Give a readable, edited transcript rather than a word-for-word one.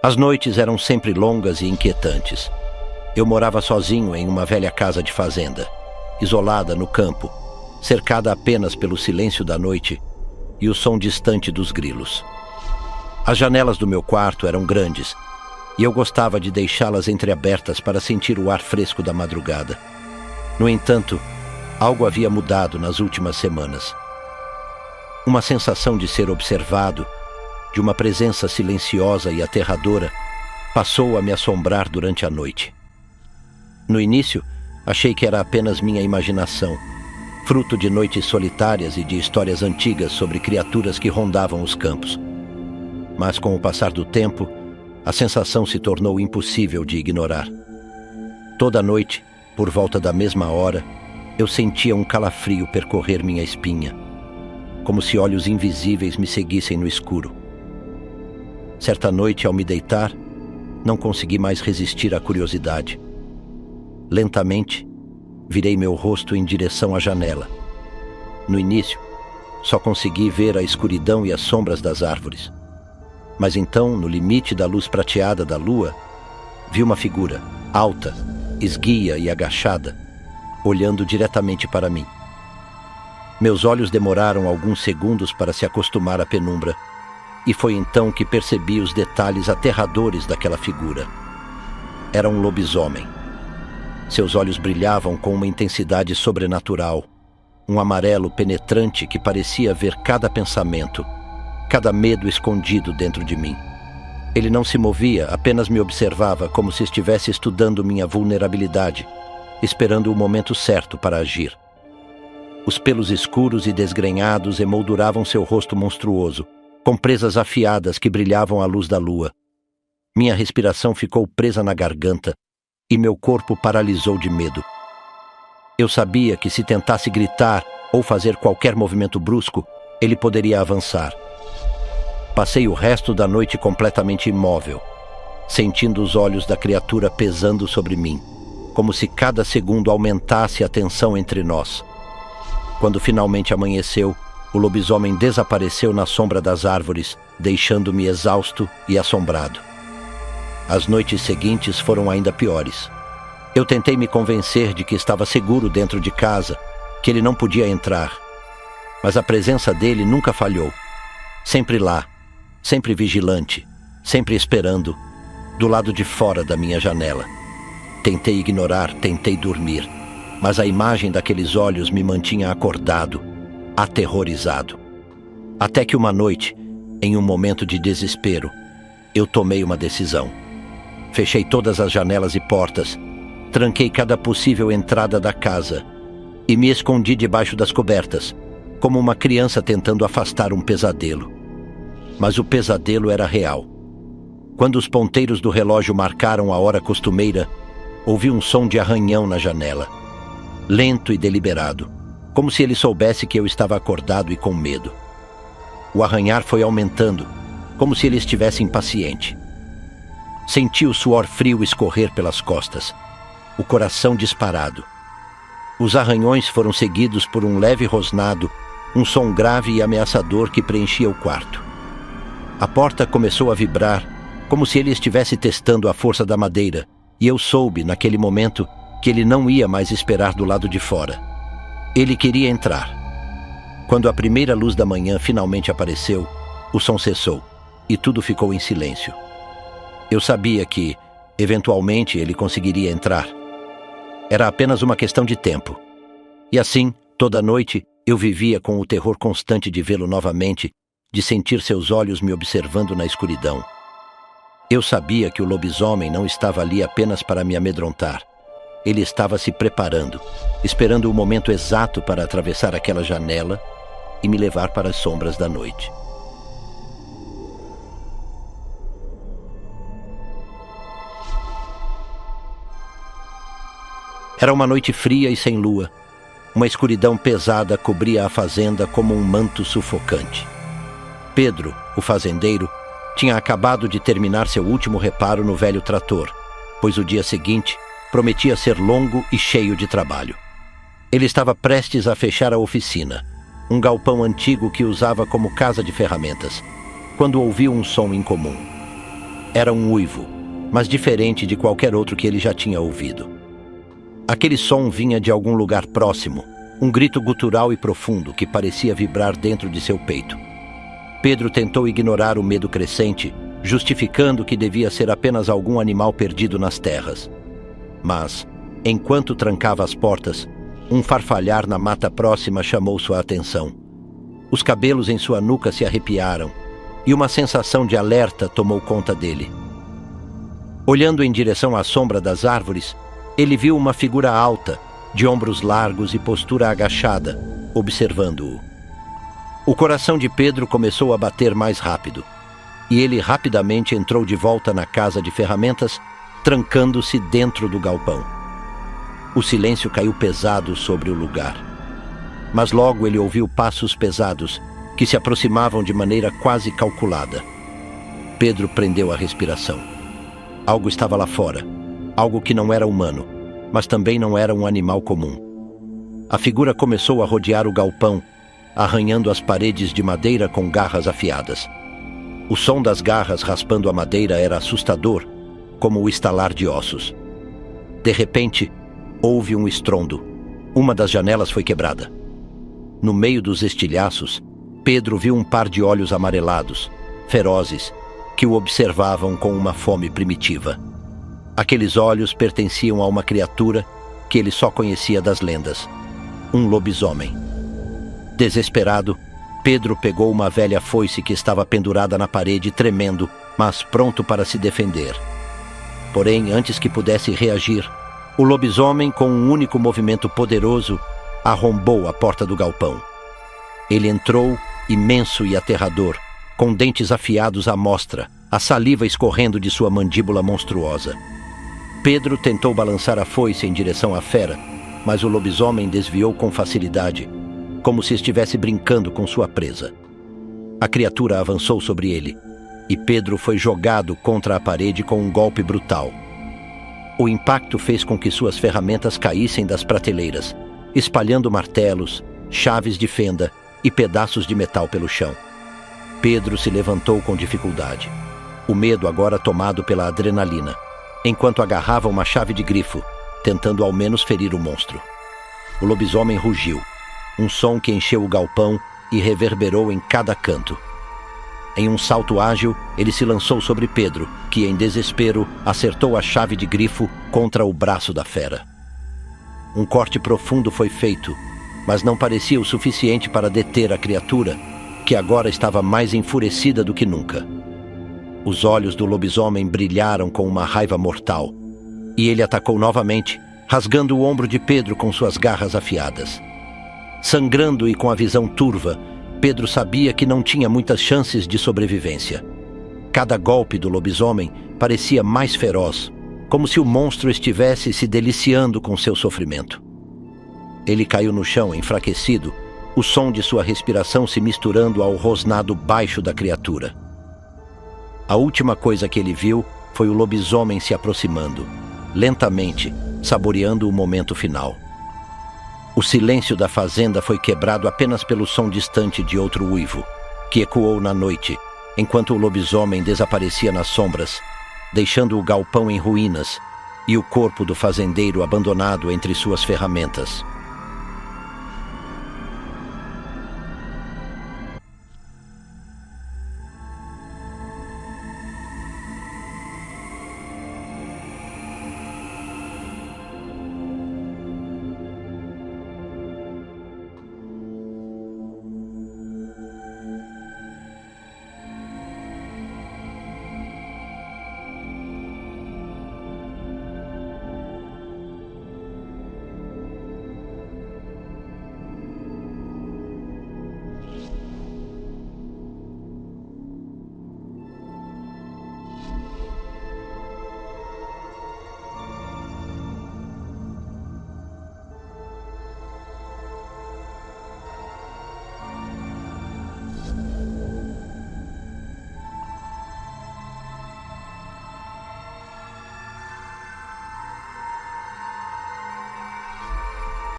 As noites eram sempre longas e inquietantes. Eu morava sozinho em uma velha casa de fazenda, isolada no campo, cercada apenas pelo silêncio da noite e o som distante dos grilos. As janelas do meu quarto eram grandes e eu gostava de deixá-las entreabertas para sentir o ar fresco da madrugada. No entanto, algo havia mudado nas últimas semanas. Uma sensação de ser observado, de uma presença silenciosa e aterradora, passou a me assombrar durante a noite. No início, achei que era apenas minha imaginação, fruto de noites solitárias e de histórias antigas sobre criaturas que rondavam os campos. Mas com o passar do tempo, a sensação se tornou impossível de ignorar. Toda noite, por volta da mesma hora, eu sentia um calafrio percorrer minha espinha, como se olhos invisíveis me seguissem no escuro. Certa noite, ao me deitar, não consegui mais resistir à curiosidade. Lentamente, virei meu rosto em direção à janela. No início, só consegui ver a escuridão e as sombras das árvores. Mas então, no limite da luz prateada da lua, vi uma figura, alta, esguia e agachada, olhando diretamente para mim. Meus olhos demoraram alguns segundos para se acostumar à penumbra, e foi então que percebi os detalhes aterradores daquela figura. Era um lobisomem. Seus olhos brilhavam com uma intensidade sobrenatural, um amarelo penetrante que parecia ver cada pensamento, cada medo escondido dentro de mim. Ele não se movia, apenas me observava como se estivesse estudando minha vulnerabilidade, esperando o momento certo para agir. Os pelos escuros e desgrenhados emolduravam seu rosto monstruoso, com presas afiadas que brilhavam à luz da lua. Minha respiração ficou presa na garganta e meu corpo paralisou de medo. Eu sabia que se tentasse gritar ou fazer qualquer movimento brusco, ele poderia avançar. Passei o resto da noite completamente imóvel, sentindo os olhos da criatura pesando sobre mim, como se cada segundo aumentasse a tensão entre nós. Quando finalmente amanheceu, o lobisomem desapareceu na sombra das árvores, deixando-me exausto e assombrado. As noites seguintes foram ainda piores. Eu tentei me convencer de que estava seguro dentro de casa, que ele não podia entrar. Mas a presença dele nunca falhou. Sempre lá, sempre vigilante, sempre esperando, do lado de fora da minha janela. Tentei ignorar, tentei dormir, mas a imagem daqueles olhos me mantinha acordado, aterrorizado. Até que uma noite, em um momento de desespero, eu tomei uma decisão. Fechei todas as janelas e portas, tranquei cada possível entrada da casa e me escondi debaixo das cobertas, como uma criança tentando afastar um pesadelo. Mas o pesadelo era real. Quando os ponteiros do relógio marcaram a hora costumeira, ouvi um som de arranhão na janela, lento e deliberado, como se ele soubesse que eu estava acordado e com medo. O arranhar foi aumentando, como se ele estivesse impaciente. Senti o suor frio escorrer pelas costas, o coração disparado. Os arranhões foram seguidos por um leve rosnado, um som grave e ameaçador que preenchia o quarto. A porta começou a vibrar, como se ele estivesse testando a força da madeira, e eu soube, naquele momento, que ele não ia mais esperar do lado de fora. Ele queria entrar. Quando a primeira luz da manhã finalmente apareceu, o som cessou, e tudo ficou em silêncio. Eu sabia que, eventualmente, ele conseguiria entrar. Era apenas uma questão de tempo. E assim, toda noite, eu vivia com o terror constante de vê-lo novamente, de sentir seus olhos me observando na escuridão. Eu sabia que o lobisomem não estava ali apenas para me amedrontar. Ele estava se preparando, esperando o momento exato para atravessar aquela janela e me levar para as sombras da noite. Era uma noite fria e sem lua. Uma escuridão pesada cobria a fazenda como um manto sufocante. Pedro, o fazendeiro, tinha acabado de terminar seu último reparo no velho trator, pois o dia seguinte prometia ser longo e cheio de trabalho. Ele estava prestes a fechar a oficina, um galpão antigo que usava como casa de ferramentas, quando ouviu um som incomum. Era um uivo, mas diferente de qualquer outro que ele já tinha ouvido. Aquele som vinha de algum lugar próximo, um grito gutural e profundo que parecia vibrar dentro de seu peito. Pedro tentou ignorar o medo crescente, justificando que devia ser apenas algum animal perdido nas terras. Mas, enquanto trancava as portas, um farfalhar na mata próxima chamou sua atenção. Os cabelos em sua nuca se arrepiaram, e uma sensação de alerta tomou conta dele. Olhando em direção à sombra das árvores, ele viu uma figura alta, de ombros largos e postura agachada, observando-o. O coração de Pedro começou a bater mais rápido, e ele rapidamente entrou de volta na casa de ferramentas, trancando-se dentro do galpão. O silêncio caiu pesado sobre o lugar. Mas logo ele ouviu passos pesados, que se aproximavam de maneira quase calculada. Pedro prendeu a respiração. Algo estava lá fora, algo que não era humano, mas também não era um animal comum. A figura começou a rodear o galpão, arranhando as paredes de madeira com garras afiadas. O som das garras raspando a madeira era assustador, como o estalar de ossos. De repente, houve um estrondo. Uma das janelas foi quebrada. No meio dos estilhaços, Pedro viu um par de olhos amarelados, ferozes, que o observavam com uma fome primitiva. Aqueles olhos pertenciam a uma criatura que ele só conhecia das lendas, um lobisomem. Desesperado, Pedro pegou uma velha foice que estava pendurada na parede, tremendo, mas pronto para se defender. Porém, antes que pudesse reagir, o lobisomem, com um único movimento poderoso, arrombou a porta do galpão. Ele entrou, imenso e aterrador, com dentes afiados à mostra, a saliva escorrendo de sua mandíbula monstruosa. Pedro tentou balançar a foice em direção à fera, mas o lobisomem desviou com facilidade, como se estivesse brincando com sua presa. A criatura avançou sobre ele, e Pedro foi jogado contra a parede com um golpe brutal. O impacto fez com que suas ferramentas caíssem das prateleiras, espalhando martelos, chaves de fenda e pedaços de metal pelo chão. Pedro se levantou com dificuldade, o medo agora tomado pela adrenalina, enquanto agarrava uma chave de grifo, tentando ao menos ferir o monstro. O lobisomem rugiu, um som que encheu o galpão e reverberou em cada canto. Em um salto ágil, ele se lançou sobre Pedro, que, em desespero, acertou a chave de grifo contra o braço da fera. Um corte profundo foi feito, mas não parecia o suficiente para deter a criatura, que agora estava mais enfurecida do que nunca. Os olhos do lobisomem brilharam com uma raiva mortal, e ele atacou novamente, rasgando o ombro de Pedro com suas garras afiadas. Sangrando e com a visão turva, Pedro sabia que não tinha muitas chances de sobrevivência. Cada golpe do lobisomem parecia mais feroz, como se o monstro estivesse se deliciando com seu sofrimento. Ele caiu no chão, enfraquecido, o som de sua respiração se misturando ao rosnado baixo da criatura. A última coisa que ele viu foi o lobisomem se aproximando, lentamente, saboreando o momento final. O silêncio da fazenda foi quebrado apenas pelo som distante de outro uivo, que ecoou na noite, enquanto o lobisomem desaparecia nas sombras, deixando o galpão em ruínas e o corpo do fazendeiro abandonado entre suas ferramentas.